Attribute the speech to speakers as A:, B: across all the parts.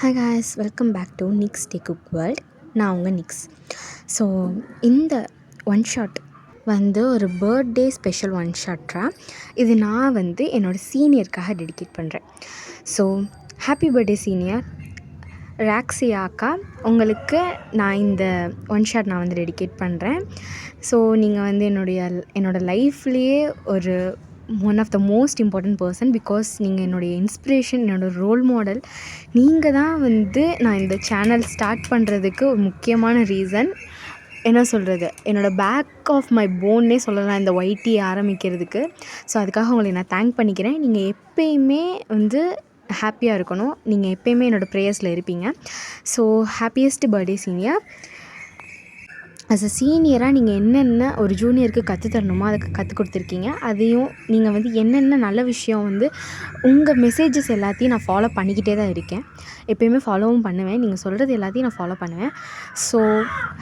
A: Hi guys, welcome back to Nix day cook world. நான் உங்கள் Nix. So இந்த one shot வந்து ஒரு பர்த்டே ஸ்பெஷல் ஒன் ஷாட்டாக இது நான் வந்து என்னோடய சீனியருக்காக டெடிகேட் பண்ணுறேன். ஸோ ஹாப்பி பர்த்டே சீனியர் ராக்ஸியா அக்கா, உங்களுக்கு நான் இந்த ஒன் ஷாட் நான் வந்து டெடிகேட் பண்ணுறேன். ஸோ நீங்கள் வந்து என்னோடய லைஃப்லேயே ஒரு one of the most important person. Because நீங்கள் என்னுடைய இன்ஸ்பிரேஷன், என்னோடய ரோல் மாடல். நீங்கள் தான் வந்து நான் இந்த சேனல் ஸ்டார்ட் பண்ணுறதுக்கு ஒரு முக்கியமான ரீசன். என்ன சொல்கிறது, என்னோடய பேக் ஆஃப் மை போன்னே சொல்லலாம் இந்த ஒய்டி ஆரம்பிக்கிறதுக்கு. ஸோ அதுக்காக உங்களை நான் தேங்க் பண்ணிக்கிறேன். நீங்கள் எப்பயுமே வந்து ஹாப்பியாக இருக்கணும். நீங்கள் எப்பயுமே என்னோடய ப்ரேயர்ஸில் இருப்பீங்க. So happiest birthday senior. As a சீனியராக நீங்கள் என்னென்ன ஒரு ஜூனியருக்கு கற்றுத்தரணுமோ அதை கற்றுக் கொடுத்துருக்கீங்க. அதையும் நீங்கள் வந்து என்னென்ன நல்ல விஷயம் வந்து உங்கள் மெசேஜஸ் எல்லாத்தையும் நான் ஃபாலோ பண்ணிக்கிட்டே தான் இருக்கேன். எப்போயுமே ஃபாலோவும் பண்ணுவேன். நீங்கள் சொல்கிறது எல்லாத்தையும் நான் ஃபாலோ பண்ணுவேன். So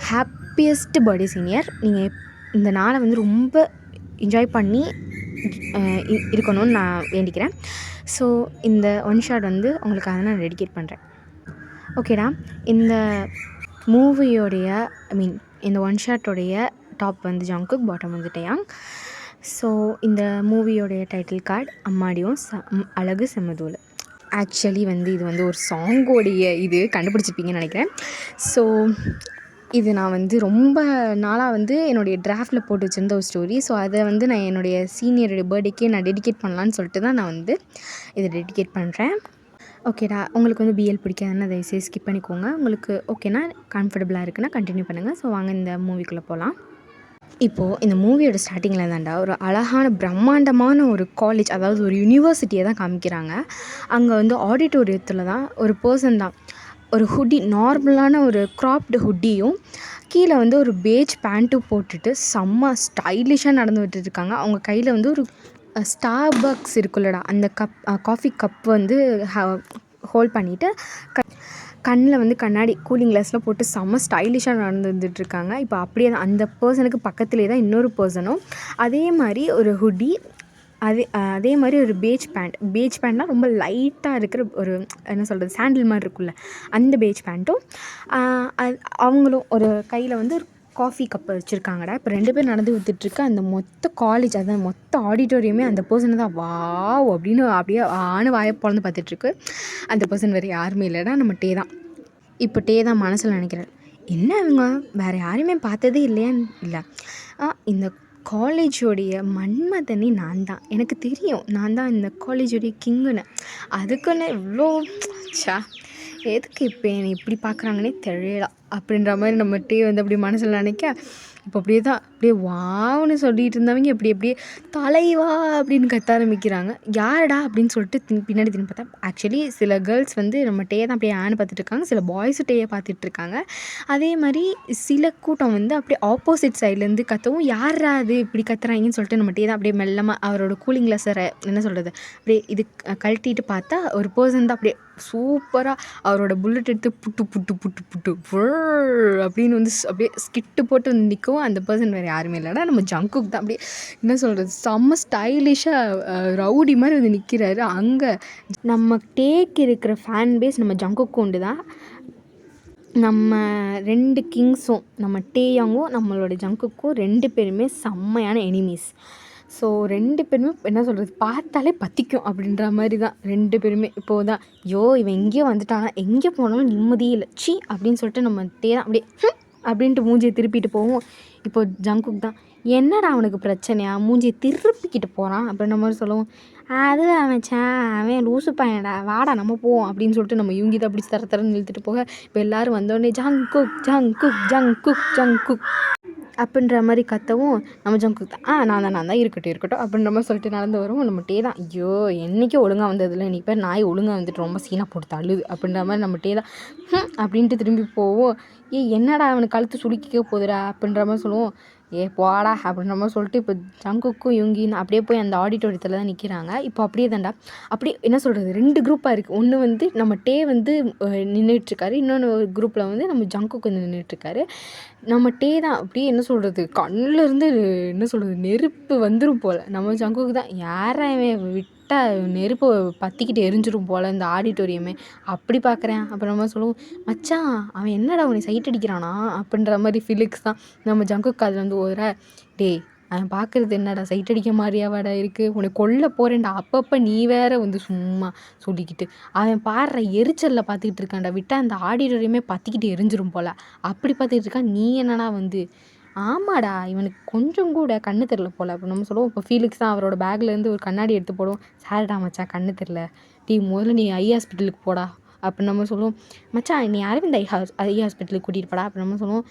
A: happiest birthday senior. நீங்கள் இந்த நாளை வந்து ரொம்ப என்ஜாய் பண்ணி இருக்கணும்னு நான் வேண்டிக்கிறேன். ஸோ இந்த ஒன் ஷாட் வந்து உங்களுக்காக நான் டெடிகேட் பண்ணுறேன். ஓகேடா. இந்த மூவியோடைய இந்த ஒன் ஷாட்டோடைய டாப் வந்து ஜங்குக், பாட்டம் வந்து டேயாங். ஸோ இந்த மூவியோடைய டைட்டில் கார்டு அம்மாடியும் அழகு செம்மதூள். ஆக்சுவலி வந்து இது வந்து ஒரு சாங்கோடைய இது கண்டுபிடிச்சிருப்பீங்கன்னு நினைக்கிறேன். ஸோ இது நான் வந்து ரொம்ப நாளாக வந்து என்னுடைய டிராஃப்டில் போட்டு வச்சுருந்த ஒரு ஸ்டோரி. ஸோ அதை வந்து நான் என்னுடைய சீனியருடைய பர்த்டேக்கே நான் டெடிகேட் பண்ணலான்னு சொல்லிட்டு தான் நான் வந்து இதை டெடிகேட் பண்ணுறேன். ஓகேடா. உங்களுக்கு வந்து பிஎல் பிடிக்காதுன்னு தயவுசெய்து ஸ்கிப் பண்ணிக்கோங்க. உங்களுக்கு ஓகேனா, கம்ஃபர்டபுளாக இருக்குன்னா கண்டினியூ பண்ணுங்கள். ஸோ வாங்க இந்த மூவிக்குள்ளே போகலாம். இப்போது இந்த மூவியோட ஸ்டார்டிங்கில் தான்டா ஒரு அழகான பிரம்மாண்டமான ஒரு காலேஜ், அதாவது ஒரு யூனிவர்சிட்டியை தான் காமிக்கிறாங்க. அங்கே வந்து ஆடிட்டோரியத்தில் தான் ஒரு பர்சன் தான் ஒரு ஹுட்டி, நார்மலான ஒரு க்ராப்டு ஹுட்டியும் கீழே வந்து ஒரு பேஜ் பேண்ட்டும் போட்டுட்டு செம்ம ஸ்டைலிஷாக நடந்து விட்டுருக்காங்க. அவங்க கையில் வந்து ஒரு ஸ்டார்பக்ஸ் இருக்குல்லடா, அந்த காஃபி கப் வந்து ஹோல்ட் பண்ணிவிட்டு கண்ணில் வந்து கண்ணாடி கூலிங் கிளாஸில் போட்டு செம்ம ஸ்டைலிஷாக நடந்து வந்துட்டுருக்காங்க. இப்போ அப்படியே தான் அந்த பர்சனுக்கு பக்கத்துலேயே தான் இன்னொரு பர்சனும் அதே மாதிரி ஒரு ஹுட்டி, அதே மாதிரி ஒரு பேஜ் பேண்ட்னால் ரொம்ப லைட்டாக இருக்கிற ஒரு என்ன சொல்கிறது, சாண்டில் மாதிரி இருக்குல்ல, அந்த பேஜ் பேண்ட்டும் அவங்களும் ஒரு கையில் வந்து ஒரு காஃபி கப்பை வச்சுருக்காங்கடா. இப்போ 2 பேர் நடந்து விட்டுட்டுருக்கு. அந்த மொத்த காலேஜ், அதான் மொத்த ஆடிட்டோரியமே அந்த பர்சனை தான் வாவ் அப்படின்னு அப்படியே வாயை பொழந்து பார்த்துட்ருக்கு. அந்த பர்சன் வேறு யாருமே இல்லைடா, நம்ம டே தான். இப்போ டே தான் மனசில் நினைக்கிறேன், என்ன இவங்க வேறு யாரையுமே பார்த்ததே இல்லையான்னு. இல்லை, இந்த காலேஜோடைய மன்மதனே நான் தான். எனக்கு தெரியும் நான் தான் இந்த காலேஜோடைய கிங்குன்னு. அதுக்குன்னு இவ்வளோ எதுக்கு இப்போ என்னை இப்படி பார்க்குறாங்கன்னே தெரியல அப்படின்ற மாதிரி நம்ம டே வந்து அப்படி மனசில் நினைக்க, இப்போ அப்படியே தான் அப்படியே வாவ்னு சொல்லிட்டு இருந்தவங்க அப்படியே தலைவா அப்படின்னு கத்த ஆரம்பிக்கிறாங்க. யாரடா அப்படின்னு சொல்லிட்டு பின்னாடி திரும்பி பார்த்தா, ஆக்சுவலி சில கேர்ள்ஸ் வந்து நம்ம டே தான் அப்படியே ஆன்னு பார்த்துட்டு இருக்காங்க, சில பாய்ஸு டேயை பார்த்துட்டு இருக்காங்க. அதே மாதிரி சில கூட்டம் வந்து அப்படியே ஆப்போசிட் சைட்லேருந்து கத்தவும், யாரா அது இப்படி கத்துறாங்கன்னு சொல்லிட்டு நம்ம டே தான் அப்படியே மெல்லமாக அவரோட கூலிங் கிளாஸை என்ன சொல்கிறது அப்படியே இது கழட்டிட்டு பார்த்தா ஒரு பர்சன் தான் அப்படியே சூப்பராக அவரோட புல்லட் எடுத்து புட்டு புட்டு புட்டு புட்டு அப்படின்னு வந்து அப்படியே ஸ்கிட்டு போட்டு வந்து நிற்கும். அந்த பர்சன் வேறு யாருமே இல்லைனா நம்ம ஜங்குக் தான். அப்படியே என்ன சொல்கிறது, செம்ம ஸ்டைலிஷாக ரவுடி மாதிரி வந்து நிற்கிறாரு. அங்கே நம்ம டேக்கு இருக்கிற ஃபேன் பேஸ் நம்ம ஜங்குக்கும் உண்டு தான். நம்ம 2 கிங்ஸும், நம்ம டேயாங்கும் நம்மளோட ஜங்குக்கும் 2 பேருமே செம்மையான எனிமீஸ். ஸோ 2 பேருமே என்ன சொல்கிறது, பார்த்தாலே பற்றிக்கும் அப்படின்ற மாதிரி தான் 2 பேருமே. இப்போது தான் இவன் எங்கேயோ வந்துட்டானா, எங்கே போனாலும் நிம்மதியே இல்லை சி அப்படின்னு சொல்லிட்டு நம்ம டே தான் அப்படியே அப்படின்ட்டு மூஞ்சியை திருப்பிட்டு போவோம். இப்போ ஜங்குக் தான், என்னடா அவனுக்கு பிரச்சனையா, மூஞ்சியை திருப்பிக்கிட்டு போகிறான் அப்படின்ற மாதிரி சொல்லுவோம். அது அவன் லூசு பையன்டா, வாடா நம்ம போவோம் அப்படின்னு சொல்லிட்டு நம்ம இவங்க தான் அப்படி தரன்னு இழுத்துட்டு போக, இப்போ எல்லோரும் வந்தோடனே ஜங்குக் ஜங்குக் ஜங்குக் ஜங்குக் அப்படின்ற மாதிரி கத்தவும், நம்ம ஜங்குக் தான் நான் தான் இருக்கட்டும் அப்படின்ற மாதிரி சொல்லிட்டு நடந்து வருவோம். நம்ம டே தான், என்றைக்கும் ஒழுங்காக வந்ததில்லை, இன்றைக்கி பேர் நாய் ஒழுங்காக வந்துட்டு ரொம்ப சீனாக போட்டு தள்ளுது அப்படின்ற மாதிரி நம்ம டே தான் அப்படின்ட்டு திரும்பி போவோம். என்னடா அவனுக்கு கழுத்து சுளுக்கிக்க போகுதுடா அப்படின்ற மாதிரி சொல்லுவோம். போடா அப்படின்ற மாதிரி சொல்லிட்டு இப்போ ஜங்குக்கும் யுங்கின்னு அப்படியே போய் அந்த ஆடிட்டோரியத்தில் தான் நிற்கிறாங்க. இப்போ அப்படியே தான்டா அப்படியே என்ன சொல்கிறது, 2 குரூப்பாக இருக்குது. ஒன்று வந்து நம்ம டே வந்து நின்றுட்டுருக்காரு, இன்னொன்று குரூப்பில் வந்து நம்ம ஜங்குக்கு வந்து நின்றுட்டுருக்காரு. நம்ம டே தான் அப்படியே என்ன சொல்கிறது, கண்ணிலேருந்து என்ன சொல்கிறது நெருப்பு வந்துடும் போல். நம்ம ஜங்குக்கு தான், யாரை நெருப்பு பற்றிக்கிட்டு எரிஞ்சிரும் போல் இந்த ஆடிட்டோரியமே. அப்படி பார்க்குறேன். அப்புறம் நம்ம சொல்லுவோம், மச்சான் அவன் என்னடா உன்னை சைட் அடிக்கிறானா அப்படின்ற மாதிரி ஃபீலிக்ஸ் தான் நம்ம ஜங்குக்கு அதில் வந்து ஒரு டேய் அவன் பார்க்குறது என்னடா சைட் அடிக்க மாதிரியாவாடா இருக்குது, உன்னை கொல்ல போகிறேன்டா, அப்பப்போ நீ வேற வந்து சும்மா சொல்லிக்கிட்டு அவன் பாடுற எரிச்சலில் பார்த்துக்கிட்டு இருக்கான்டா, விட்டால் அந்த ஆடிட்டோரியமே பற்றிக்கிட்டு எரிஞ்சிரும் போல் அப்படி பார்த்துக்கிட்டு இருக்கான். நீ என்னன்னா வந்து ஆமாடா இவனுக்கு கொஞ்சம் கூட கண்ணு தெரில போல் அப்படின்னு நம்ம சொல்லுவோம். இப்போ ஃபீலிக்ஸ் தான் அவரோட பேக்லேருந்து ஒரு கண்ணாடி எடுத்து போடுவோம். சாரிடா மச்சான் கண்ணு தெரில, முதல்ல நீ ஐ ஹாஸ்பிட்டலுக்கு போடா அப்படின்னு நம்ம சொல்லுவோம். மச்சான் நீ அரவிந்த் ஐ ஹாஸ்பிட்டலுக்கு கூட்டிகிட்டு போடா அப்படின்னு நம்ம சொல்லுவோம்.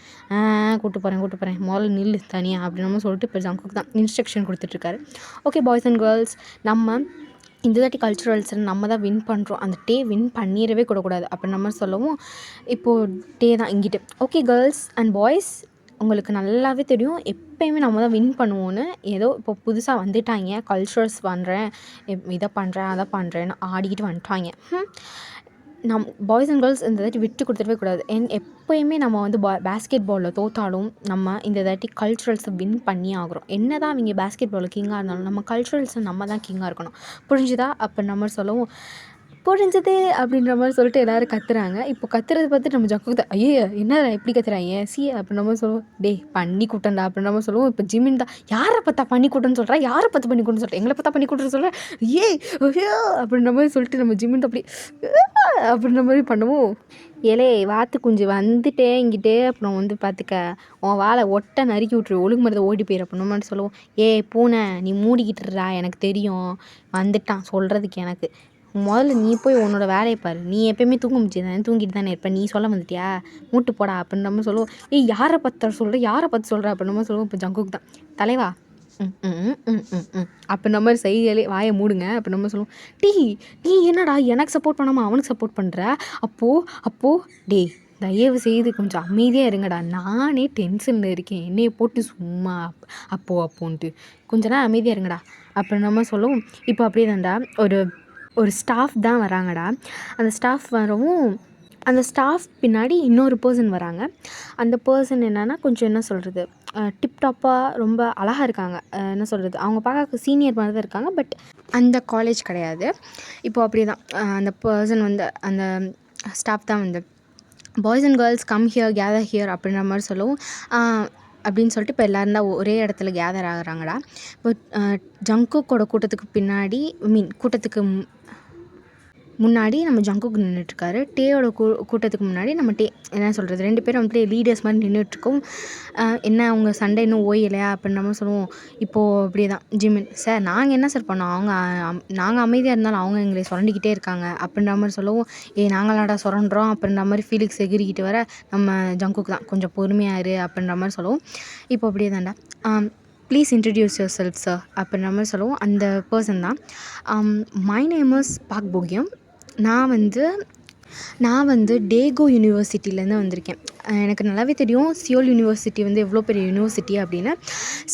A: கூட்டு போகிறேன் முதல்ல நில்லு தனியாக அப்படின்னு நம்ம சொல்லிட்டு இப்போ ஜங்குக்கு தான் இன்ஸ்ட்ரக்ஷன் கொடுத்துட்ருக்காரு. ஓகே பாய்ஸ் அண்ட் கேர்ள்ஸ், நம்ம இந்த தாட்டி கல்ச்சுரல்ஸில் நம்ம தான் வின் பண்ணுறோம், அந்த டே வின் பண்ணிடவே கூடாது அப்படின்னு நம்ம சொல்லவும் இப்போது டே தான் இங்கிட்டு. ஓகே கேர்ள்ஸ் அண்ட் பாய்ஸ், உங்களுக்கு நல்லாவே தெரியும் எப்போயுமே நம்ம தான் வின் பண்ணுவோன்னு. ஏதோ இப்போ புதுசாக வந்துட்டாங்க, கல்ச்சுரல்ஸ் பண்ணுறேன், இதை பண்ணுறேன் அதை பண்ணுறேன்னு ஆடிக்கிட்டு வந்துட்டாங்க. பாய்ஸ் அண்ட் கேர்ள்ஸ் இந்த தாட்டி விட்டு கொடுத்துடவே கூடாது. எப்போயுமே நம்ம வந்து பேஸ்கெட் பாலில் தோற்றாலும் நம்ம இந்த தாட்டி கல்ச்சுரல்ஸை வின் பண்ணி ஆகிறோம். என்ன தான் அவங்க பேஸ்கெட் பாலில் கிங்காக இருந்தாலும் நம்ம கல்ச்சுரல்ஸில் நம்ம தான் கிங்காக இருக்கணும். புரிஞ்சுதா? அப்போ நம்ம சொல்லவும் புரிஞ்சது அப்படின்ற மாதிரி சொல்லிட்டு எல்லோரும் கத்துறாங்க. இப்போ கத்துறது பார்த்து நம்ம ஜக்கு ஐயோ என்ன எப்படி கத்துறாங்க அப்படி நம்ம சொல்லுவோம். டே பண்ணி கூட்டண்டா அப்படின்னு நம்ம சொல்லுவோம். இப்போ ஜிமின் தான் யாரை பார்த்தா பண்ணி கூட்டன்னு சொல்கிறா, யாரை பார்த்து பண்ணி கூட்டன்னு சொல்கிறேன், எங்களை பார்த்தா பண்ணி கூட்டன்னு சொல்கிறேன், ஐயோ அப்படின்ற மாதிரி சொல்லிட்டு நம்ம ஜிமின் அப்படி அப்படின்ற மாதிரி பண்ணுவோம். ஏலே வாத்து குஞ்சு வந்துட்டே இங்கிட்டே அப்புறம் வந்து பார்த்துக்க உன் வாழை ஒட்டை நறுக்கி விட்ரு, ஒழுங்கு மருந்து ஓடி போயிரு அப்படின்னு மாதிரி சொல்லுவோம். பூனை நீ மூடிக்கிட்டுறா, எனக்கு தெரியும் வந்துட்டான் சொல்கிறதுக்கு, எனக்கு முதல்ல நீ போய் உன்னோட வேலையை பாரு, நீ எப்போயுமே தூங்க முடியாது தானே, தூங்கிட்டு தானே இருப்பேன், நீ சொல்ல வந்துட்டியா மூட்டு போடா அப்படின்னு நம்ம சொல்லுவோம். யாரை பார்த்து சொல்கிறேன், யாரை பார்த்து சொல்கிற அப்படின்னு நம்ம சொல்லுவோம். இப்போ ஜங்குக்கு தான் தலைவா அப்போ நம்ம செய்தியாலே வாயை மூடுங்க அப்படின்னு நம்ம சொல்லுவோம். நீ என்னடா எனக்கு சப்போர்ட் பண்ணாமல் அவனுக்கு சப்போர்ட் பண்ணுற, அப்போது டே தயவு செய்து கொஞ்சம் அமைதியாக இருங்கடா, நானே டென்ஷனில் இருக்கேன், என்னையை போட்டு சும்மா அப்போன்ட்டு கொஞ்ச நேரம் அமைதியாக இருங்கடா அப்படின்னு நம்ம சொல்லுவோம். இப்போ அப்படியே தான்டா ஒரு ஸ்டாஃப் தான் வராங்கடா. அந்த ஸ்டாஃப் வரவும் அந்த ஸ்டாஃப் பின்னாடி இன்னொரு பர்சன் வராங்க. அந்த பர்சன் என்னென்னா கொஞ்சம் என்ன சொல்கிறது, டிப்டாப்பாக ரொம்ப அழகாக இருக்காங்க. என்ன சொல்கிறது, அவங்க பார்க்க சீனியர் மாதிரி தான் இருக்காங்க, பட் அந்த காலேஜ் கிடையாது. இப்போது அப்படி தான் அந்த பர்சன் வந்து அந்த ஸ்டாஃப் தான் வந்து boys and girls come here gather here அப்படின்ற மாதிரி சொல்லவும் அப்படின்னு சொல்லிட்டு இப்போ எல்லோரும் தான் ஒரே இடத்துல கேதர் ஆகுறாங்கடா. இப்போ ஜங்குக்கோட கூட்டத்துக்கு பின்னாடி கூட்டத்துக்கு முன்னாடி நம்ம ஜங்குக்கு நின்றுட்டுருக்காரு. டேயோட கூட்டத்துக்கு முன்னாடி நம்ம என்ன சொல்கிறது, 2 பேரும் வந்துட்டு லீடர்ஸ் மாதிரி நின்றுட்டுருக்கோம். என்ன அவங்க சண்டை இன்னும் ஓயலையா அப்படின்னு நம்ம சொல்லுவோம். இப்போது அப்படியே தான் ஜிமின் சார் நாங்கள் என்ன சார் பண்ணோம், நாங்கள் அமைதியாக இருந்தாலும் அவங்க எங்களை சுரண்டிக்கிட்டே இருக்காங்க அப்படின்ற மாதிரி சொல்லவும், நாங்களாடா சுரண்டுறோம் அப்படின்ற மாதிரி ஃபீலிக்ஸ் எகிரிக்கிட்டு வர நம்ம ஜங்குக்கு தான் கொஞ்சம் பொறுமையாக இரு அப்படின்ற மாதிரி சொல்லுவோம். இப்போ அப்படியே தான்டா please introduce your self sir அப்படின்ற மாதிரி சொல்லுவோம். அந்த பர்சன் தான் மை நேம் இஸ் பாக் போகியம். நான் வந்து டேகோ யூனிவர்சிட்டியிலேருந்து வந்திருக்கேன். எனக்கு நல்லாவே தெரியும் சியோல் யூனிவர்சிட்டி வந்து எவ்வளோ பெரிய யூனிவர்சிட்டி அப்படின்னு.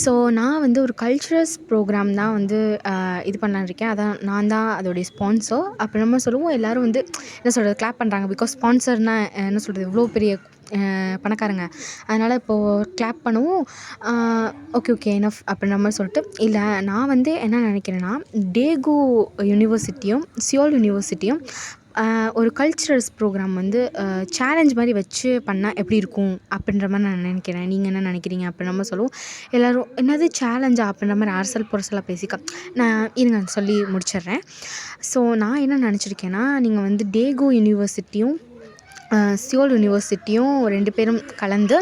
A: ஸோ நான் வந்து ஒரு கல்ச்சுரல்ஸ் ப்ரோக்ராம் தான் வந்து இது பண்ணலான்ருக்கேன். அதான் நான் தான் அதோடைய ஸ்பான்சர் அப்படி நம்ம சொல்லுவோம். எல்லோரும் வந்து என்ன சொல்கிறது கிளாப் பண்ணுறாங்க. பிகாஸ் ஸ்பான்சர்னால் என்ன சொல்கிறது எவ்வளோ பெரிய பணக்காரங்க, அதனால் இப்போது கிளாப் பண்ணவும் ஓகே எனஃப் அப்படின்ற மாதிரி சொல்லிட்டு, இல்லை நான் வந்து என்ன நினைக்கிறேன்னா டேகோ யூனிவர்சிட்டியும் சியோல் யூனிவர்சிட்டியும் ஒரு கல்ச்சுரல்ஸ் ப்ரோக்ராம் வந்து சேலஞ்ச் மாதிரி வச்சு பண்ணால் எப்படி இருக்கும் அப்படின்ற மாதிரி நான் நினைக்கிறேன். நீங்கள் என்ன நினைக்கிறீங்க அப்படின்னு நம்ம சொல்லுவோம். எல்லோரும் என்னது சேலஞ்சா அப்படின்ற மாதிரி அரசல் புரசலாக பேசிக்க நான் இருங்க சொல்லி முடிச்சிடுறேன். ஸோ நான் என்ன நினச்சிருக்கேன்னா, நீங்கள் வந்து டேகோ யூனிவர்சிட்டியும் சியோல் யூனிவர்சிட்டியும் 2 பேரும் கலந்து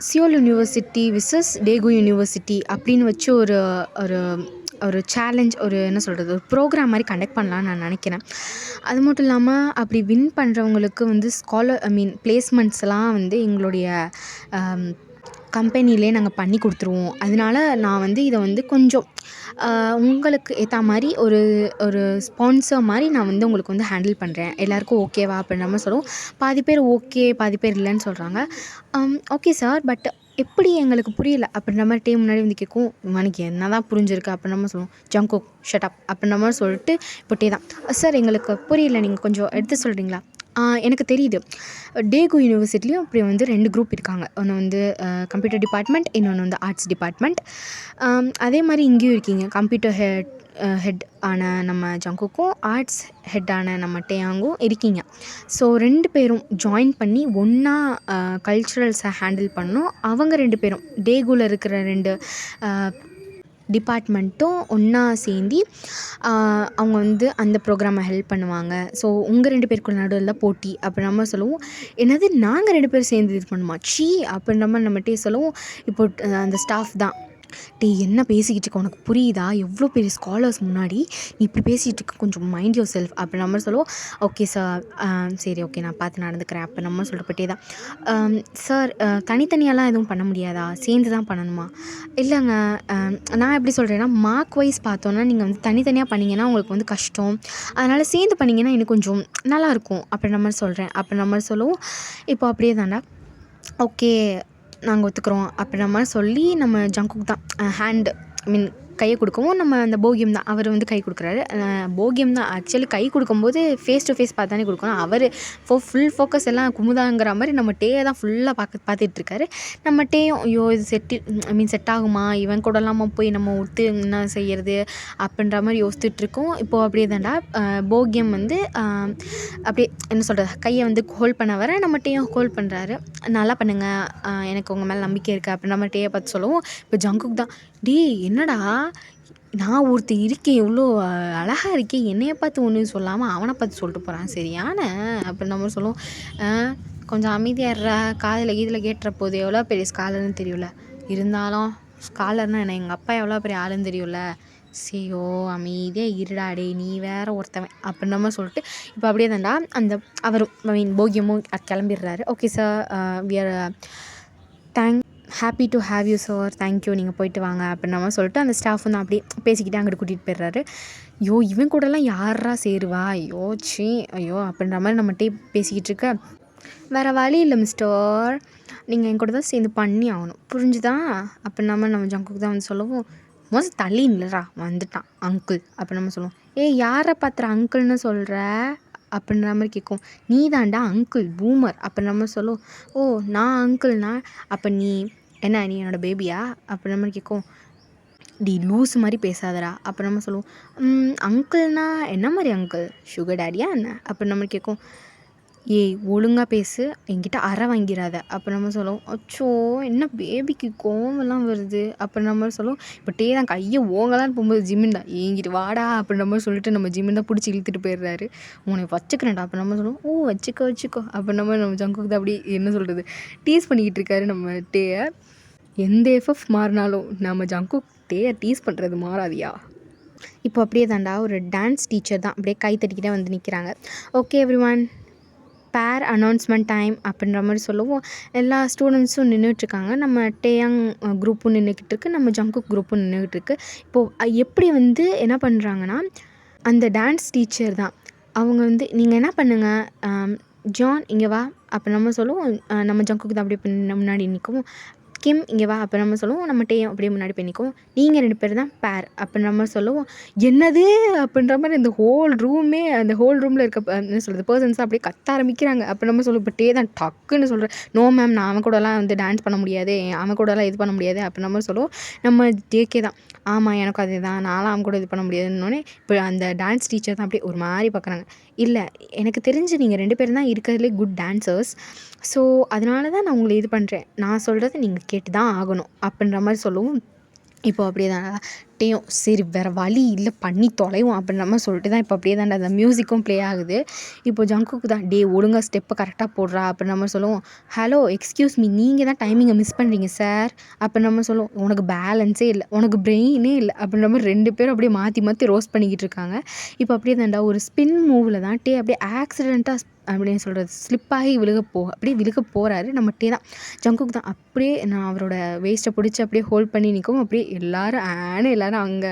A: சியோல் யூனிவர்சிட்டி விசஸ் டேகோ யூனிவர்சிட்டி அப்படின்னு வச்சு ஒரு சேலஞ்ச் என்ன சொல்கிறது ஒரு ப்ரோக்ராம் மாதிரி கண்டக்ட் பண்ணலான்னு நான் நினைக்கிறேன். அது மட்டும் இல்லாமல் அப்படி வின் பண்ணுறவங்களுக்கு வந்து பிளேஸ்மெண்ட்ஸ்லாம் வந்து எங்களுடைய கம்பெனிலே நாங்கள் பண்ணி கொடுத்துருவோம். அதனால நான் வந்து இதை வந்து கொஞ்சம் உங்களுக்கு ஏற்ற மாதிரி ஒரு ஸ்பான்சர் மாதிரி நான் வந்து உங்களுக்கு வந்து ஹேண்டில் பண்ணுறேன், எல்லாேருக்கும் ஓகேவா அப்படின்ற மாதிரி சொல்லுவோம். பாதி பேர் ஓகே பாதி பேர் இல்லைன்னு சொல்கிறாங்க. ஓகே சார், பட் எப்படி எங்களுக்கு புரியல அப்படின்ற மாதிரி டீம் முன்னாடி வந்து கேட்கும். இவனுக்கு என்ன தான் புரிஞ்சிருக்கு அப்படின்ற மாதிரி சொல்லுவோம். ஜங்கோ ஷட் அப் அப்படின்ற மாதிரி சொல்லிட்டு இப்போ தான் சார் எங்களுக்கு புரியல, நீங்கள் கொஞ்சம் எடுத்து சொல்கிறீங்களா? எனக்கு தெரியுது டேகோ யூனிவர்சிட்டிலையும் அப்படி வந்து 2 குரூப் இருக்காங்க. ஒன்று வந்து கம்ப்யூட்டர் டிபார்ட்மெண்ட், இன்னொன்று வந்து ஆர்ட்ஸ் டிபார்ட்மெண்ட். அதே மாதிரி இங்கேயும் இருக்கீங்க கம்ப்யூட்டர் ஹெட் ஆன நம்ம ஜங்குக்கும் ஆர்ட்ஸ் ஹெட் ஆன நம்ம டேயாங்கும் இருக்கீங்க. ஸோ 2 பேரும் ஜாயின் பண்ணி ஒன்றா கல்ச்சுரல்ஸை ஹேண்டில் பண்ணணும். அவங்க 2 பேரும் டேகுல இருக்கிற 2 டிபார்ட்மெண்ட்டும் ஒன்றா சேர்ந்து அவங்க வந்து அந்த ப்ரோக்ராமை ஹெல்ப் பண்ணுவாங்க. ஸோ உங்கள் 2 பேருக்குள்ள நடுவில் போட்டி அப்படின்ற மாதிரி சொல்லுவோம். என்னது நாங்கள் 2 பேரும் சேர்ந்து இது பண்ணுமா ச்சீ அப்படின்ற மாதிரி நம்மகிட்டே சொல்லுவோம். இப்போ அந்த ஸ்டாஃப் தான், டேய் என்ன பேசிக்கிட்டு இருக்க, உனக்கு புரியுதா, எவ்வளோ பெரிய ஸ்காலர்ஸ் முன்னாடி நீ இப்படி பேசிகிட்டு இருக்க, கொஞ்சம் மைண்ட் யோர் செல்ஃப் அப்படின்ற மாதிரி சொல்லுவோம். ஓகே சார், சரி ஓகே நான் பார்த்து நடந்துக்கிறேன் அப்போ நம்ம சொல்லிட்டு தான். சார் தனித்தனியாலாம் எதுவும் பண்ண முடியாதா, சேர்ந்து தான் பண்ணணுமா? இல்லைங்க, நான் எப்படி சொல்கிறேன்னா மார்க் வைஸ் பார்த்தோன்னா நீங்கள் வந்து தனித்தனியாக பண்ணிங்கன்னா உங்களுக்கு வந்து கஷ்டம், அதனால் சேர்ந்து பண்ணிங்கன்னா எனக்கு கொஞ்சம் நல்லாயிருக்கும் அப்படின்ற மாதிரி சொல்கிறேன் அப்படின்ற மாதிரி சொல்லுவோம். இப்போ அப்படியே தாண்டா ஓகே நாங்கள் ஒத்துக்கிறோம் அப்படின்ற மாதிரி சொல்லி நம்ம ஜங்குக் தான் கையை கொடுக்கவும், நம்ம அந்த போகியம் தான் அவர் வந்து கை கொடுக்குறாரு. போகியம் தான் ஆக்சுவலி கை கொடுக்கும்போது ஃபேஸ் டு ஃபேஸ் பார்த்தானே கொடுக்கணும். அவர் ஃபுல் ஃபோக்கஸ் எல்லாம் குமுதாங்கிற மாதிரி நம்ம டேயை தான் ஃபுல்லாக பார்த்துட்ருக்காரு. நம்ம டேயும் ஐயோ இது செட் ஆகுமா, இவன் கூடலாமா போய் நம்ம ஒத்து என்ன செய்கிறது அப்படின்ற மாதிரி யோசிச்சுட்ருக்கோம். இப்போது அப்படியே தாண்டா போகியம் வந்து அப்படியே என்ன சொல்கிறது கையை வந்து ஹோல்ட் பண்ண வர நம்ம டேயும் ஹோல்ட் பண்ணுறாரு. நல்லா பண்ணுங்கள், எனக்கு உங்கள் மேலே நம்பிக்கை இருக்குது அப்படின்ற மாதிரி டேயை பார்த்து சொல்லுவோம். இப்போ ஜங்குக் தான், என்னடா நான் ஒருத்தர் இருக்கேன் இவ்வளோ அழகாக இருக்கேன், என்னையை பார்த்து ஒன்றும் சொல்லாமல் அவனை பார்த்து சொல்லிட்டு போகிறான் சரியான அப்படின்னு நம்ம சொல்லுவோம். கொஞ்சம் அமைதியாடுறா, காதில் கேட்டுற போது எவ்வளோ பெரிய ஸ்காலர்னு தெரியல, இருந்தாலும் ஸ்காலர்னால் என்ன எங்கள் அப்பா எவ்வளோ பெரிய ஆளுன்னு தெரியல, சரியோ அமைதியாக இருடாடே நீ வேற ஒருத்தவன் அப்படின்னு நம்ம சொல்லிட்டு இப்போ அப்படியே தாண்டா அந்த அவரும் போகியமும் கிளம்பிடுறாரு. Okay sir, we are happy to have you sir, thank you, நீங்கள் போயிட்டு வாங்க அப்படின்ற மாதிரி சொல்லிட்டு அந்த ஸ்டாஃப் வந்து அப்படியே பேசிக்கிட்டு அங்கிட்டு கூட்டிகிட்டு போயிடுறாரு. ஐயோ இவன் கூடலாம் யாரா சேருவா, ஐயோ அப்படின்ற மாதிரி நம்மகிட்டே பேசிக்கிட்டு இருக்க, வேறு வழி இல்லை மிஸ்டர், நீங்கள் என் கூட தான் சேர்ந்து பண்ணி ஆகணும் புரிஞ்சுதான் அப்படின்ற மாதிரி நம்ம ஜங்குக்கு தான் வந்து சொல்லுவோம். மோஸ்ட் தள்ளி இல்லைடா வந்துட்டான் அங்கிள் அப்போ நம்ம சொல்லுவோம். யாரை பார்த்துற அங்கிள்னு சொல்கிற அப்படின்ற மாதிரி கேட்கும். நீ தாண்டா அங்கிள் பூமர் அப்படின்ற மாதிரி சொல்லுவோம். நான் அங்கிள்னா அப்போ நீ என்ன, நீ என்னோடய பேபியா அப்படின்ற மாதிரி கேட்கும். லூஸ் மாதிரி பேசாதடா அப்போ நம்ம சொல்லுவோம். அங்கிள்னா என்ன மாதிரி அங்கிள், சுகர் டேடியா என்ன அப்படின்ற மாதிரி கேட்கும். ஒழுங்காக பேசு, என்கிட்ட அரை வாங்கிடாத அப்போ நம்ம சொல்லுவோம். அச்சோ என்ன பேபிக்கு கோவம்லாம் வருது அப்படின்ற மாதிரி சொல்லுவோம். இப்போ தான் கையை ஓங்கலான்னு போகும்போது ஜிமின்டா எங்கிட்டு வாடா அப்படின்ற மாதிரி சொல்லிட்டு நம்ம ஜிமின்டா பிடிச்சி இழுத்துட்டு போயிடுறாரு. உன்னை வச்சுக்கிறேன்டா அப்போ நம்ம சொல்லுவோம். வச்சுக்கோ அப்படின்ற மாதிரி நம்ம ஜங்குக்கு அப்படி என்ன சொல்கிறது டீஸ் பண்ணிக்கிட்டு இருக்காரு நம்ம டேயை. எந்த எஃப்எஃப் மாறினாலும் நம்ம ஜங்குக் டேயை டீஸ் பண்ணுறது மாறாதியா. இப்போ அப்படியே தாண்டா ஒரு டான்ஸ் டீச்சர் தான் அப்படியே கை தட்டிக்கிட்டே வந்து நிற்கிறாங்க. ஓகே எவ்ரிவன், பேர் அனௌன்ஸ்மெண்ட் டைம் அப்படின்ற மாதிரி சொல்லுவோம். எல்லா ஸ்டூடெண்ட்ஸும் நின்றுட்டுருக்காங்க. நம்ம டேயாங் குரூப்பும் நின்றுக்கிட்டு இருக்குது, நம்ம ஜங்குக் குரூப்பும் நின்றுக்கிட்டு இருக்குது. இப்போது எப்படி வந்து என்ன பண்ணுறாங்கன்னா அந்த டான்ஸ் டீச்சர் தான் அவங்க வந்து நீங்கள் என்ன பண்ணுங்கள் ஜான் இங்கே வா அப்போ நம்ம சொல்லுவோம். நம்ம ஜங்குக்கு தான் அப்படியே முன்னாடி நிற்கவும், கிம் இங்கே வா அப்போ நம்ம சொல்லுவோம். நம்ம டேயும் அப்படியே முன்னாடி போய் நிற்கும். நீங்கள் 2 பேர் தான் பேர் அப்படின்ற மாதிரி சொல்லுவோம். என்னது அப்படின்ற மாதிரி அந்த ஹோல் ரூமில் இருக்க என்ன சொல்கிறது பர்சன்ஸ் அப்படியே கத்த ஆரம்பிக்கிறாங்க. அப்போ நம்ம சொல்லுவோம். இப்போ டே தான் டக்குன்னு சொல்கிறேன், நோ மேம் நான் அவன் கூடலாம் வந்து டான்ஸ் பண்ண முடியாது, அவன் கூடலாம் இது பண்ண முடியாது அப்படின்ற மாதிரி சொல்லுவோம். நம்ம டேக்கே தான் ஆமாம் எனக்கும் அதே தான், நானும் அவன் கூட இது பண்ண முடியாதுன்னொன்னே இப்போ அந்த டான்ஸ் டீச்சர் தான் அப்படியே ஒரு மாதிரி பார்க்குறாங்க. இல்லை எனக்கு தெரிஞ்சு நீங்கள் 2 பேரும் தான் இருக்கிறதுலே குட் டான்சர்ஸ், ஸோ அதனால தான் நான் உங்களை இது பண்ணுறேன், நான் சொல்கிறத நீங்கள் கேட்டு தான் ஆகணும் அப்படின்ற மாதிரி சொல்லுவோம். இப்போ அப்படியே தான் டேயும் சரி வேறு வழி இல்லை பண்ணி தொலைவோம் அப்படின்ற மாதிரி சொல்லிட்டு தான் இப்போ அப்படியே தான் அந்த மியூசிக்கும் ப்ளே ஆகுது. இப்போ ஜங்குக்கு தான் ஒழுங்காக ஸ்டெப்பை கரெக்டாக போடுறா அப்படின்ற மாதிரி சொல்லுவோம். ஹலோ எக்ஸ்கியூஸ் மீ, நீங்கள் தான் டைமிங்கை மிஸ் பண்ணுறீங்க சார் அப்படின்ற மாதிரி சொல்லுவோம். உனக்கு பேலன்ஸே இல்லை, உனக்கு பிரெயினே இல்லை அப்படின்ற மாதிரி 2 பேரும் அப்படியே மாற்றி ரோஸ்ட் பண்ணிக்கிட்டு இருக்காங்க. இப்போ அப்படியே தான்டா ஒரு ஸ்பின் மூவில் தான் அப்படியே ஆக்சிடெண்ட்டாக அப்படின்னு சொல்கிறது ஸ்லிப்பாகி அப்படியே விழுக போகிறாரு. நம்ம தான் ஜங்குக்கு தான் அப்படியே நான் அவரோட வேஸ்ட்டை பிடிச்சி அப்படியே ஹோல்ட் பண்ணி நிற்கவும் அப்படியே எல்லோரும் அங்கே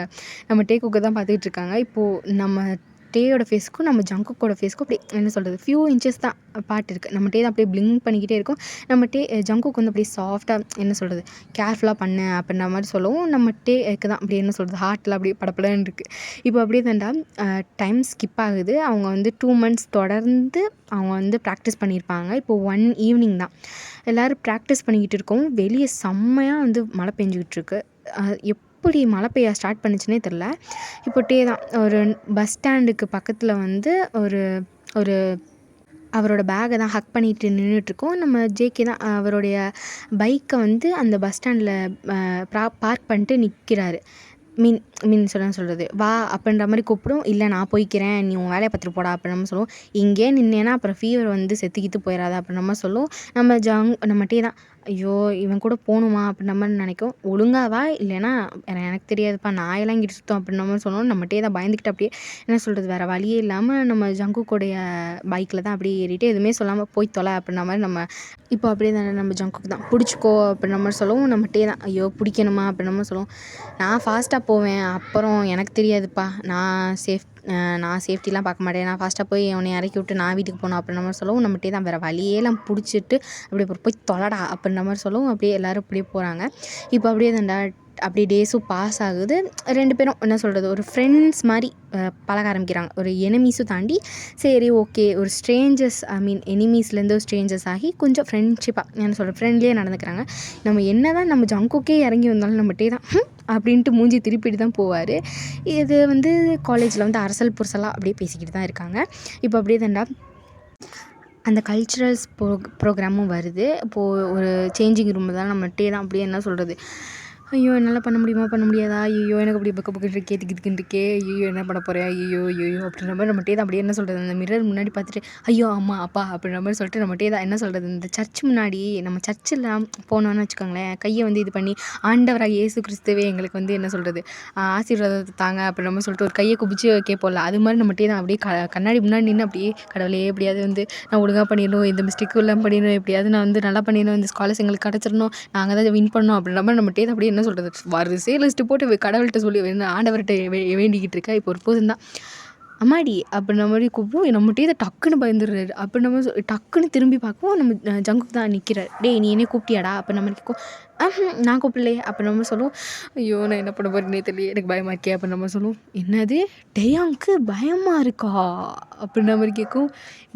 A: நம்ம குக்கை தான் பார்த்துக்கிட்டு இருக்காங்க. இப்போது நம்ம டேயோட ஃபேஸ்க்கும் நம்ம ஜங்குக்கோட ஃபேஸ்க்கும் அப்படியே என்ன சொல்கிறது ஃபியூ இன்ச்சஸ் தான் பார்ட் இருக்குது. நம்ம தான் அப்படியே பிளிங்க் பண்ணிக்கிட்டே இருக்கும். நம்ம ஜங்குக்கு வந்து அப்படியே சாஃப்டாக என்ன சொல்கிறது கேர்ஃபுல்லாக பண்ணு அப்படின்ற மாதிரி சொல்லவும், நம்ம டேக்கு தான் அப்படியே என்ன சொல்கிறது ஹார்ட்டில் அப்படியே படப்படன்னு இருக்குது. இப்போ அப்படியே தாண்டா டைம் ஸ்கிப் ஆகுது. அவங்க வந்து 2 months தொடர்ந்து அவங்க வந்து ப்ராக்டிஸ் பண்ணியிருப்பாங்க. இப்போது 1 evening தான் எல்லோரும் ப்ராக்டிஸ் பண்ணிக்கிட்டு இருக்கோம். வெளியே செம்மையாக வந்து மழை பெஞ்சிக்கிட்டு இருக்கு. எப்படி மழை பெய்ய ஸ்டார்ட் பண்ணுச்சுன்னே தெரில. இப்போ தான் ஒரு பஸ் ஸ்டாண்டுக்கு பக்கத்தில் வந்து ஒரு ஒரு அவரோட பேக்கை தான் ஹக் பண்ணிட்டு நின்றுட்டுருக்கோம். நம்ம ஜேகே தான் அவருடைய பைக்கை வந்து அந்த பஸ் ஸ்டாண்டில் பார்க் பண்ணிட்டு நிற்கிறாரு. மீன் சொல்கிறது வா அப்படின்ற மாதிரி கூப்பிடும். இல்லை நான் போய்க்கிறேன், நீ உன் வேலையை பார்த்துட்டு போடா அப்படின்னு நம்ம சொல்லுவோம். இங்கே நின்னேன்னா அப்புறம் ஃபீவர் வந்து செத்துக்கிட்டு போயிடாத அப்படின்னு நம்ம சொல்லுவோம். நம்ம டே தான் ஐயோ இவன் கூட போகணுமா அப்படின்ற மாதிரி நினைக்கும். ஒழுங்காவா இல்லைன்னா எனக்கு தெரியாதுப்பா நாயெல்லாம் இங்கிட்டு சுத்தம் அப்படின்ற மாதிரி சொல்லுவோம். நம்ம டே தான் பயந்துக்கிட்டு அப்படியே என்ன சொல்கிறது வேறு வழியே இல்லாமல் நம்ம ஜங்குக்கோடைய பைக்கில் தான் அப்படியே ஏறிட்டு எதுவுமே சொல்லாமல் போய் தொலை அப்படின்ற மாதிரி நம்ம இப்போ அப்படியே தானே நம்ம ஜங்குக்கு தான் பிடிச்சிக்கோ அப்படின்ற மாதிரி சொல்லுவோம். நம்ம டே தான் ஐயோ பிடிக்கணுமா அப்படின்ற மாதிரி சொல்லுவோம். நான் ஃபாஸ்ட்டாக போவேன், அப்புறம் எனக்கு தெரியாதுப்பா, நான் சேஃப்டிலாம் பார்க்க மாட்டேன், நான் ஃபாஸ்ட்டாக போய் அவனை இறக்கி விட்டு நான் வீட்டுக்கு போகணும் அப்படின்ற மாதிரி சொல்லவும் நம்மகிட்டே தான் வேறு வழியெல்லாம் பிடிச்சிட்டு அப்படியே போய் தொலைடா அப்படின்ற மாதிரி சொல்லவும் அப்படியே எல்லோரும் அப்படியே போகிறாங்க. இப்போ அப்படியே தான்டா அப்படியே டேஸும் பாஸ் ஆகுது. 2 பேரும் என்ன சொல்கிறது ஒரு ஃப்ரெண்ட்ஸ் மாதிரி பழக ஆரம்பிக்கிறாங்க. ஒரு எனிமீஸும் தாண்டி சரி ஓகே ஒரு ஸ்ட்ரேஞ்சர்ஸ் எனிமீஸ்லேருந்து ஸ்ட்ரேஞ்சர்ஸ் ஆகி கொஞ்சம் ஃப்ரெண்ட்ஷிப்பாக என்ன சொல்கிறது ஃப்ரெண்ட்லியே நடந்துக்கிறாங்க. நம்ம என்ன தான் நம்ம ஜங்குக்கே இறங்கி வந்தாலும் நம்மகிட்டே தான் அப்படின்ட்டு மூஞ்சி திருப்பிட்டு தான் போவார். இது வந்து காலேஜில் வந்து அரசல் புரசலாக அப்படியே பேசிக்கிட்டு தான் இருக்காங்க. இப்போ அப்படியே தான்டா அந்த கல்ச்சுரல்ஸ் ப்ரோக்ராமும் வருது. இப்போது ஒரு சேஞ்சிங் ரூம் தான் நம்மகிட்டே தான் அப்படியே என்ன சொல்கிறது ஐயோ என்னால் பண்ண முடியுமா பண்ண முடியாதா ஐயோ எனக்கு அப்படி பக்கம் இருக்கே திக்கிட்டு இருக்கே ஐயோ என்ன பண்ண போகிறேன் ஐயோ ஐயோ அப்படின்ற மாதிரி நம்மகிட்டே தான் அப்படியே என்ன சொல்கிறது அந்த மிரர் முன்னாடி பார்த்துட்டு ஐயோ அம்மா அப்பா அப்படின்ற மாதிரி சொல்லிட்டு நம்மகிட்டே தான் என்ன சொல்கிறது இந்த சர்ச் முன்னாடி நம்ம சர்ச்சில் போனோன்னு வச்சுக்கோங்களேன் கையை வந்து இது பண்ணி ஆண்டவராக இயேசு கிறிஸ்துவே எங்களுக்கு வந்து என்ன சொல்கிறது ஆசீர்வாதத்தை தாங்க அப்படின்ற மாதிரி சொல்லிட்டு ஒரு கையை குபிச்சு கேட்போம்ல அது மாதிரி நம்மகிட்டே தான் அப்படியே கண்ணாடி முன்னாடி நின்று அப்படியே கடவுளே எப்படியாவது வந்து நான் ஒழுங்காக பண்ணிடணும் இந்த மிஸ்டேக்கும் எல்லாம் பண்ணிடணும் எப்படியாவது நான் வந்து நல்லா பண்ணிடணும் இந்த ஸ்காலர்ஸ் எங்களுக்கு கிடச்சிடணும் நாங்கள் தான் வின் பண்ணோம் அப்படின்ற மாதிரி நம்மகிட்டே தான் அப்படியே என்ன சொல்கிறது வரிசையே லிஸ்ட்டு போட்டு கடவுள்கிட்ட சொல்லி ஆண்டவர்கிட்ட வேண்டிக்கிட்டு இருக்கா. இப்போ ஒரு போதும் தான் அம்மாடி அப்படின்ற மாதிரி கூப்பிடும். நம்மகிட்டே இதை டக்குன்னு பயந்துடுறாரு. அப்படின்ற மாதிரி டக்குன்னு திரும்பி பார்க்கவும் நம்ம ஜங்குக்கு தான் நிற்கிறார். டேய் நீ என்ன கூப்பிட்டியாடா அப்படின்ற மாதிரி கேட்கும். நான் கூப்பிடலையே அப்படின்ற மாதிரி சொல்லுவோம். ஐயோ நான் என்ன பண்ண போகிறேன்னே தெரியல எனக்கு பயமாக இருக்கே அப்படின்ற மாதிரி சொல்லுவோம். என்னது டேயாங்க்கு பயமாக இருக்கா அப்படின்ற மாதிரி கேட்கும்.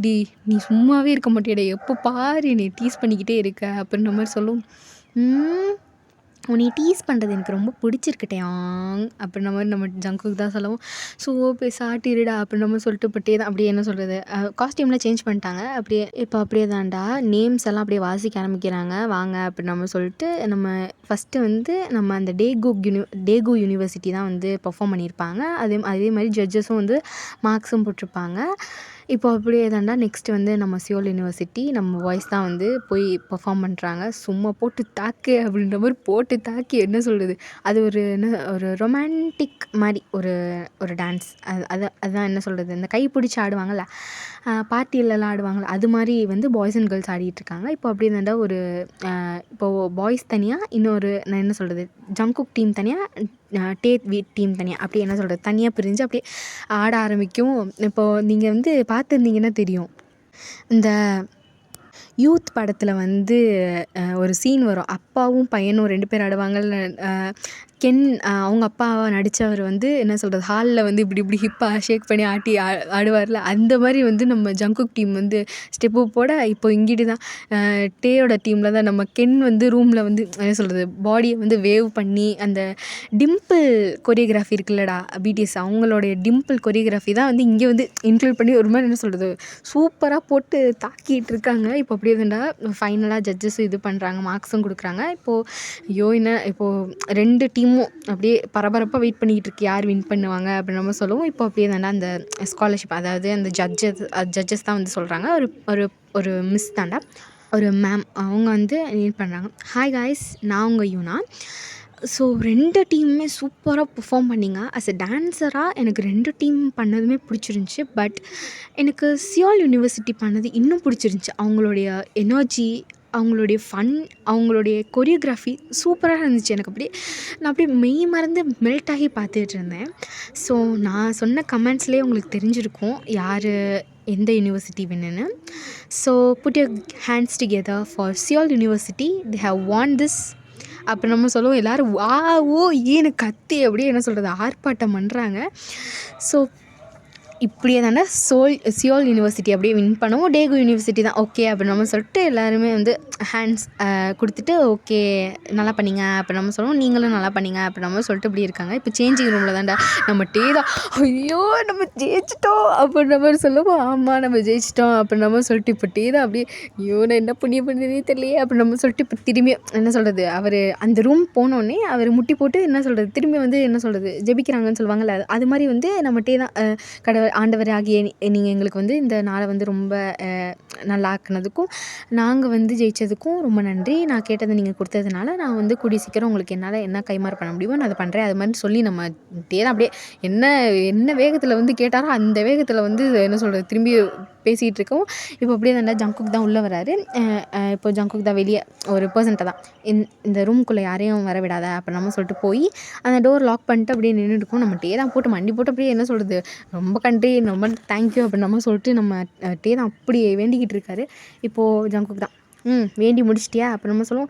A: டி நீ சும்மாவே இருக்க மாட்டியாடே எப்போ பாரு நீ டீஸ் பண்ணிக்கிட்டே இருக்க அப்படின்ற மாதிரி சொல்லுவோம். உன்னை டீஸ் பண்ணுறது எனக்கு ரொம்ப பிடிச்சிருக்கட்டேயாங் அப்படின்ற மாதிரி நம்ம ஜங்குக்கு தான் சொல்லவும். ஸோ சாட்டிடுடா அப்படின்ற மாதிரி சொல்லிட்டு பட்டே தான் அப்படியே என்ன சொல்கிறது காஸ்டியூம்லாம் சேஞ்ச் பண்ணிட்டாங்க. அப்படியே தான்டா நேம்ஸ் எல்லாம் அப்படியே வாசிக்க ஆரம்பிக்கிறாங்க வாங்க அப்படின்ற மாதிரி சொல்லிட்டு நம்ம ஃபஸ்ட்டு வந்து நம்ம அந்த டேகோ யூனிவர்சிட்டி தான் வந்து பர்ஃபார்ம் பண்ணியிருப்பாங்க. அதே மாதிரி ஜட்ஜஸும் வந்து மார்க்ஸும் போட்டிருப்பாங்க. இப்போ அப்படியே தான்டா நெக்ஸ்ட்டு வந்து நம்ம சியோல் யூனிவர்சிட்டி நம்ம வாய்ஸ் தான் வந்து போய் பர்ஃபார்ம் பண்ணுறாங்க. சும்மா போட்டு தாக்கு அப்படின்ற மாதிரி போட்டு தாக்கி என்ன சொல்கிறது அது ஒரு ரொமான்டிக் மாதிரி ஒரு டான்ஸ் அதுதான் என்ன சொல்கிறது இந்த கை பிடிச்சி ஆடுவாங்கள்ல பார்ட்டிலலாம் ஆடுவாங்கள்ல அது மாதிரி வந்து பாய்ஸ் அண்ட் கேர்ள்ஸ் ஆடிட்டுருக்காங்க. இப்போ அப்படியே தான்டா இப்போது பாய்ஸ் தனியாக இன்னொரு நான் என்ன சொல்கிறது ஜங்குக் டீம் தனியாக டீம் தனியாக அப்படியே என்ன சொல்கிறது தனியாக பிரிஞ்சு அப்படியே ஆட ஆரம்பிக்கும். இப்போது நீங்கள் வந்து பார்த்துருந்தீங்கன்னா தெரியும் இந்த யூத் படத்தில் வந்து ஒரு சீன் வரும். அப்பாவும் பையனும் 2 பேர் ஆடுவாங்கல்ல. அவங்க அப்பாவை நடித்தவர் வந்து என்ன சொல்கிறது ஹாலில் வந்து இப்படி ஹிப்பாக ஷேக் பண்ணி ஆடுவார்ல அந்த மாதிரி வந்து நம்ம ஜங்குக் டீம் வந்து ஸ்டெப்பு போட இப்போ இங்கிட்டு தான் டேயோட டீமில் தான் நம்ம வந்து ரூமில் வந்து என்ன சொல்கிறது பாடியை வந்து வேவ் பண்ணி அந்த டிம்பிள் கொரியோகிராஃபி இருக்குல்லடா பிடிஎஸ் அவங்களுடைய டிம்பிள் கொரியோகிராஃபி தான் வந்து இங்கே வந்து இன்க்ளூட் பண்ணி ஒரு மாதிரி என்ன சொல்கிறது சூப்பராக போட்டு தாக்கிட்டு இருக்காங்க. இப்போ அப்படியே தான்டா ஃபைனலாக ஜட்ஜஸும் இது பண்ணுறாங்க மார்க்ஸும் கொடுக்குறாங்க. இப்போது 2 டீமும் அப்படியே பரபரப்பாக வெயிட் பண்ணிக்கிட்டு இருக்கு யார் வின் பண்ணுவாங்க அப்படின்னு நம்ம சொல்லுவோம். இப்போ அப்படியே தாண்டா அந்த ஸ்காலர்ஷிப் அதாவது அந்த ஜட்ஜஸ் தான் வந்து சொல்கிறாங்க. ஒரு மிஸ் தாண்டா ஒரு மேம் அவங்க வந்து நீட் பண்ணுறாங்க. ஹாய் காய்ஸ் நான் உங்கள் யூனா. ஸோ 2 டீமுமே சூப்பராக பெர்ஃபார்ம் பண்ணிங்க. அஸ் எ டான்ஸராக எனக்கு 2 டீம் பண்ணதுமே பிடிச்சிருந்துச்சி. பட் எனக்கு சியோல் யூனிவர்சிட்டி பண்ணது இன்னும் பிடிச்சிருந்துச்சி. அவங்களுடைய எனர்ஜி அவங்களுடைய ஃபன் அவங்களுடைய கொரியோகிராஃபி சூப்பராக இருந்துச்சு. எனக்கு நான் அப்படியே மெய் மறந்து மெல்ட் ஆகி பார்த்துட்டு இருந்தேன். ஸோ நான் சொன்ன கமெண்ட்ஸ்லேயே உங்களுக்கு தெரிஞ்சிருக்கும் யார் எந்த யூனிவர்சிட்டி வின்னுன்னு. So put your hands together for Seoul university. They have won this அப்போ நம்ம சொல்லுவோம். எல்லோரும் ஓ ஏன்னு கத்தி அப்படியே என்ன சொல்கிறது ஆர்ப்பாட்டம் பண்ணுறாங்க. ஸோ இப்படியே தானே சியோல் யூனிவர்சிட்டி அப்படியே வின் பண்ணவும் டேகு யூனிவர்சிட்டி தான் ஓகே அப்படின்னு நம்ம சொல்லிட்டு எல்லாருமே வந்து ஹேண்ட்ஸ் கொடுத்துட்டு ஓகே நல்லா பண்ணீங்க அப்படி நம்ம சொல்லுவோம், நீங்களும் நல்லா பண்ணீங்க அப்படி நம்ம சொல்லிட்டு இப்படி இருக்காங்க. இப்போ சேஞ்சிங் ரூமில் தான்டா நம்ம தான் ஐயோ நம்ம ஜெயிச்சிட்டோம் அப்படின்ற மாதிரி சொல்லுவோம். ஆமாம் நம்ம ஜெயிச்சிட்டோம் அப்படின்ற மாதிரி சொல்லிட்டு இப்போ தான் அப்படியே ஐயோ நான் என்ன புண்ணியம் பண்ணுறதே தெரியலையே அப்படின்னு நம்ம சொல்லிட்டு இப்போ திரும்பி என்ன சொல்கிறது, அவர் அந்த ரூம் போனோடனே அவர் முட்டி போட்டு என்ன சொல்கிறது திரும்பி வந்து என்ன சொல்கிறது ஜெபிக்கிறாங்கன்னு சொல்லுவாங்கள்ல, அது மாதிரி வந்து நம்ம தான் கடவுள் ஆண்டவர் ஆகிய நீங்கள் எங்களுக்கு வந்து இந்த நாளை வந்து ரொம்ப நல்லா ஆக்குனதுக்கும் நாங்கள் வந்து ஜெயித்ததுக்கும் ரொம்ப நன்றி. நான் கேட்டதை நீங்கள் கொடுத்ததுனால நான் வந்து கூடிய சீக்கிரம் உங்களுக்கு என்னால் என்ன கைமாறு பண்ண முடியுமோ நான் அதை பண்ணுறேன். அது மாதிரி சொல்லி நம்ம தான் அப்படியே என்ன என்ன வேகத்தில் வந்து கேட்டாரோ அந்த வேகத்தில் வந்து என்ன சொல்கிறது திரும்பி பேசிகிட்டு இருக்கோம். இப்போ அப்படியே தான்டா ஜங்குக் தான் உள்ளே வராரு. இப்போ ஜங்குக் தான் வெளியே ஒரு பர்சன்ட்டை தான் இந்த ரூம்குள்ளே யாரையும் வர விடாத அப்போ நம்ம சொல்லிட்டு போய் அந்த டோர் லாக் பண்ணிட்டு அப்படியே நின்றுட்டுருக்கோம். நம்ம தான் போட்டு மண்டி போட்டு அப்படியே என்ன சொல்கிறது ரொம்ப கண்ட்ரி ரொம்ப தேங்க்யூ அப்படின்னு நம்ம சொல்லிட்டு நம்ம தான் அப்படியே வேண்டிக்கிட்டு இருக்காரு. இப்போது ஜங்குக் தான் வேண்டி முடிச்சிட்டியா அப்போ நம்ம சொல்லுவோம்,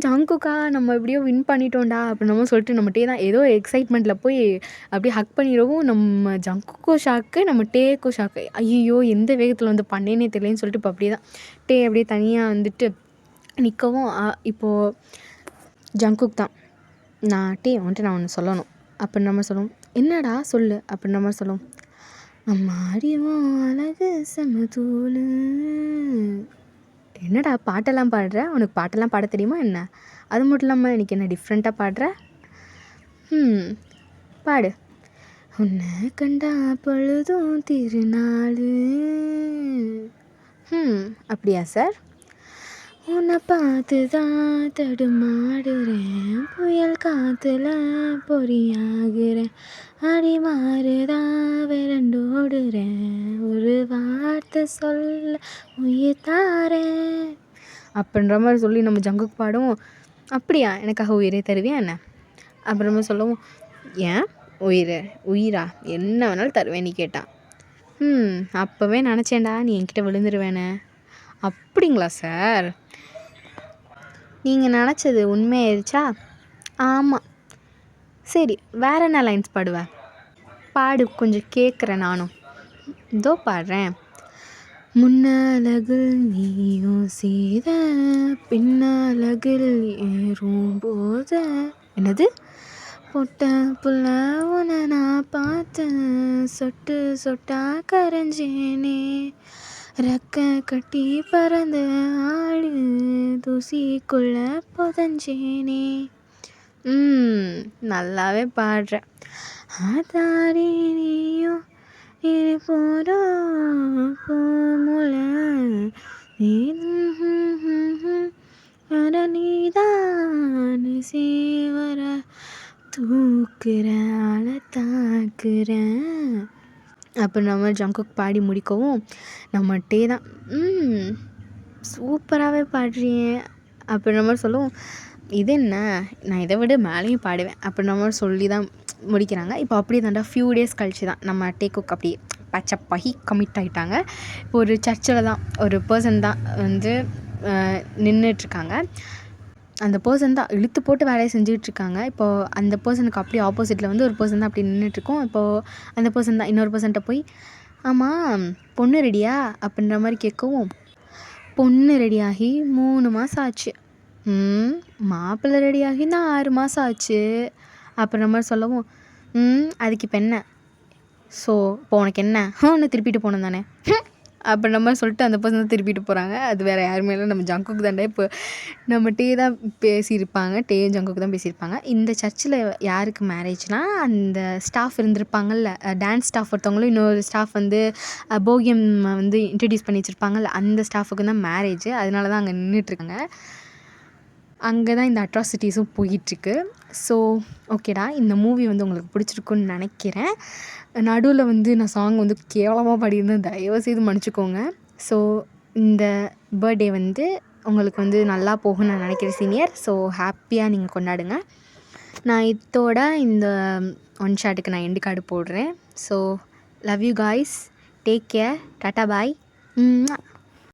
A: ஜங்குக்கா நம்ம எப்படியோ வின் பண்ணிட்டோம்டா அப்படின்னு நம்ம சொல்லிட்டு நம்ம தான் ஏதோ எக்ஸைட்மெண்ட்டில் போய் அப்படியே ஹக் பண்ணிடவும் நம்ம ஜங்குக்கும் ஷாக்கு நம்ம டேக்கும் ஷாக்கு. ஐயோ எந்த வேகத்தில் வந்து பண்ணேனே தெரியலன்னு சொல்லிட்டு இப்போ அப்படியே தான் அப்படியே தனியாக வந்துட்டு நிற்கவும் இப்போது ஜங்குக் தான் நான் வந்துட்டு நான் ஒன்று சொல்லணும் அப்படின்னு நம்ம சொல்லுவோம். என்னடா சொல்லு அப்படின்னு நம்ம சொல்லுவோம். அம்மாடியும் அழகு சமதூளு. என்னடா பாட்டெல்லாம் பாடுற, உனக்கு பாட்டெல்லாம் பாட தெரியுமா என்ன? அது மட்டும் இல்லாமல் எனக்கு என்ன டிஃப்ரெண்ட்டாக பாடுற? பாடு. உன்னை கண்டா பொழுதும் திருநாள். அப்படியா சார்? உன்னை பார்த்து தான் தடுமாடுறேன், புயல் காற்றுல பொறியாகிறேன், அடி மாறுதான் விரண்டோடுறேன், ஒரு வார்த்தை சொல்ல உயிர் தாரேன் அப்படின்ற மாதிரி சொல்லி நம்ம ஜங்குக்கு பாடுவோம். அப்படியா எனக்காக உயிரே தருவியா என்ன அப்புறமா சொல்லவும், ஏன் உயிரா என்ன வேணாலும் தருவேன் நீ கேட்டா. அப்போவே நினச்சேன்டா நீ என்கிட்ட விழுந்துருவேனே. அப்படிங்களா சார்? நீங்கள் நினச்சது உண்மையாயிருச்சா? ஆமாம். சரி வேறு என்ன லைன்ஸ் பாடுவேன்? பாடு கொஞ்சம் கேட்குறேன் நானும். இதோ பாடுறேன். முன்னழகில் நீயும் செய்த பின்னழகில் ஏறும் போது. என்னது? பொட்ட புள்ள உன்னை நான் பார்த்தேன், சொட்டு சொட்டா கரைஞ்சேனே, ரெக்க கட்டி பறந்த ஆளு தூசிக்குள்ள புதஞ்சேனே. நல்லாவே பாடுறேன். ஆதாரி நீயும் இரு போறோம் போமுல நீதான் சேவர தூக்குற ஆள தாக்குறேன் அப்போ நம்ம ஜங்குக் பாடி முடிக்கவும் நம்ம தான் சூப்பராகவே பாடுறீங்க அப்படின்ற மாதிரி சொல்லுவோம். இது என்ன நான் இதை விட மேலேயும் பாடுவேன் அப்படின்ற மாதிரி சொல்லி தான் முடிக்கிறாங்க. இப்போ அப்படியே தாண்டா ஃபியூ டேஸ் கழிச்சு தான் நம்ம டேக்குக் அப்படியே பச்சப்பாகி கமிட் ஆகிட்டாங்க. இப்போ ஒரு சர்ச்சில் தான் ஒரு பர்சன் தான் வந்து நின்றுட்டுருக்காங்க. அந்த பர்சன் தான் இழுத்து போட்டு வேலையை செஞ்சுட்ருக்காங்க. இப்போது அந்த பர்சனுக்கு அப்படியே ஆப்போசிட்டில் வந்து ஒரு பர்சன் தான் அப்படி நின்றுட்டுருக்கோம். இப்போது அந்த பர்சன் தான் இன்னொரு பர்சன்ட்ட போய், ஆமாம் பொண்ணு ரெடியா அப்படின்ற மாதிரி கேட்கவும், பொண்ணு ரெடியாகி 3 மாதம் ஆச்சு. மாப்பிள்ளை ரெடியாகி தான் 6 மாதம் ஆச்சு அப்படின்ற மாதிரி சொல்லவும், அதுக்கு இப்போ என்ன? ஸோ இப்போ உனக்கு என்ன? ஒன்று திருப்பிட்டு போகணும் தானே அப்படின்ற மாதிரி சொல்லிட்டு அந்த பர்சன் திருப்பிட்டு போகிறாங்க. அது வேறு யாருமே இல்லை, நம்ம ஜங்குக்கு தாண்டா. இப்போ நம்ம தான் பேசியிருப்பாங்க, ஜங்குக்கு தான் பேசியிருப்பாங்க. இந்த சர்ச்சில் யாருக்கு மேரேஜ்னால் அந்த ஸ்டாஃப் இருந்திருப்பாங்கல்ல, டான்ஸ் ஸ்டாஃப் ஒருத்தவங்களும் இன்னொரு ஸ்டாஃப் வந்து போகியம் வந்து இன்ட்ரடியூஸ் பண்ணி வச்சுருப்பாங்கல்ல, அந்த ஸ்டாஃபுக்கு தான் மேரேஜ். அதனால தான் அங்கே நின்றுட்டுருக்காங்க. அங்கே தான் இந்த அட்ராசிட்டிஸும் போயிட்டுருக்கு. ஸோ ஓகேடா, இந்த மூவி வந்து உங்களுக்கு பிடிச்சிருக்குன்னு நினைக்கிறேன். நடுவில் வந்து நான் சாங் வந்து கேவலமாக பாடியிருந்தேன், தயவுசெய்து மன்னிச்சிக்கோங்க. ஸோ இந்த பர்த்டே வந்து உங்களுக்கு வந்து நல்லா போகும்னு நான் நினைக்கிறேன் சீனியர். ஸோ ஹாப்பியாக நீங்கள் கொண்டாடுங்க. நான் இதோட இந்த ஒன் ஷாட்டுக்கு நான் எண்டு கார்டு போடுறேன். So love you guys, take care, tata bye.